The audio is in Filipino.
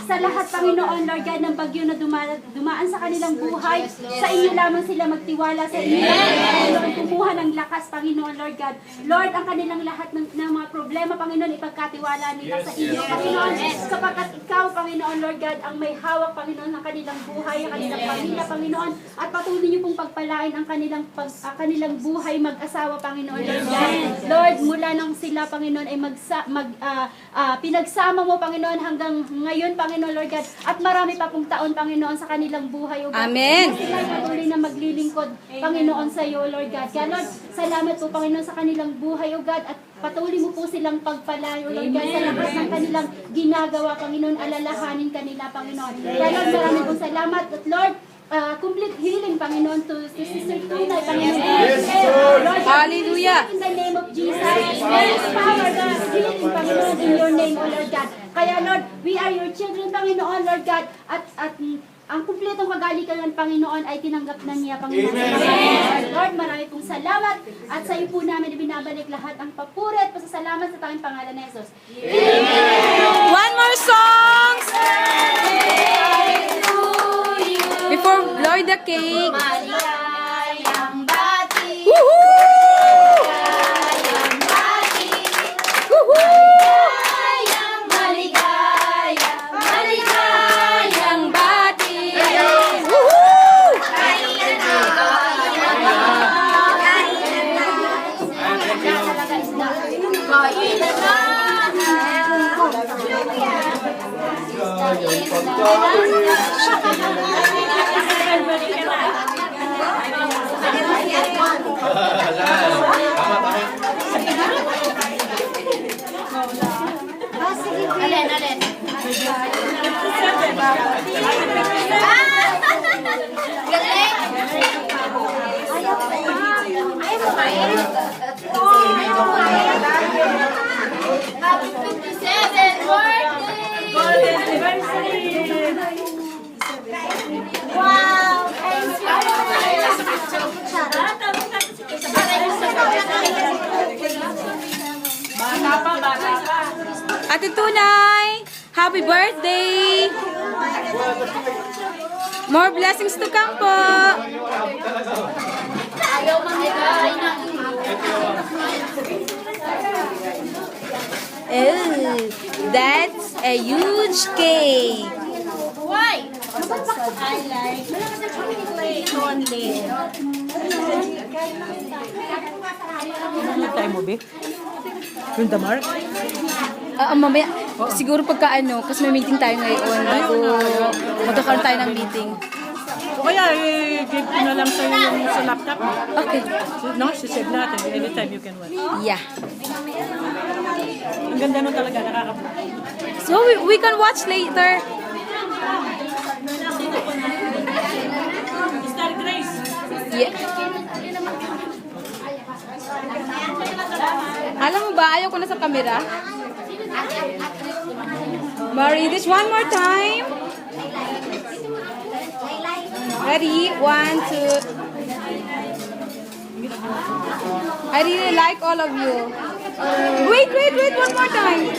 sa lahat, Panginoon, Lord God, ng bagyo na dumaan sa kanilang buhay. Sa inyo lamang sila magtiwala, sa inyo lamang, Panginoon, kumuha ng lakas, Panginoon, Lord God. Lord, ang kanilang lahat ng mga problema, Panginoon, ipagkatiwala nila sa iyo, Panginoon, sapagkat ikaw, Panginoon, Lord God, ang may hawak, Panginoon, ng kanilang buhay, ang kanilang pamilya, Panginoon, at patuloy niyo pong pagpalain ang kanilang buhay mag-asawa, Panginoon, Lord God. Lord, mula nang sila, Panginoon, ay pinagsama mo, Panginoon, hanggang ngayon, Panginoon, Lord God, at marami pa pong taon, Panginoon, sa kanilang buhay, O God. Amen. Sila ay patuloy na maglilingkod, Panginoon, sa iyo, Lord God. Kaya, Lord, salamat po, Panginoon, sa kanilang buhay, O God, at patuloy mo po silang pagpalayo, Lord God, sa lahat ng kanilang ginagawa, Panginoon, alalahanin kanila, Panginoon. Kaya, Lord, marami pong salamat, at Lord, complete healing, Panginoon, to Sister Tunay, Panginoon. Lord, Hallelujah. in the name of Jesus, there is power, God, healing, Panginoon, in your name, O Lord God. Kaya, Lord, we are your children, Panginoon, Lord God, at ang kumpletong kagalikan, Panginoon, ay tinanggap na niya, Panginoon. Amen. Lord, marami pong salamat, at sa iyo po namin ibinabalik lahat ang papuri at pasasalamat sa tanging pangalan ni Jesus. One more songs before blow the cake. Maligayang bati, Woohoo! maligayang bati, Woohoo! maligayang, maligayang Bati. Woohoo! Alin. Galing! Happy 57th birthday! Golden anniversary! Wow! Thank Ate Tunay, happy birthday! More blessings to come po! Ayaw mamigay ng Oh, that's a huge cake! Why? I like chocolate only. Ano tayo mo, be? Yung damar? Mamaya, siguro pagka ano, kasi may meeting tayo ngayon. Magkakaroon tayo ng meeting. O kaya, i-give ko na lang sa'yo yung sa laptop mo. Okay. No, sisave natin. Anytime you can watch. Yeah. Ang ganda nun talaga, nakakabuka. So we can watch later. Star Grace. Yeah. Alam mo ba, ayaw ko na sa camera. Mari, this one more time. Ready? 1, 2. I really like all of you. Wait, one more time.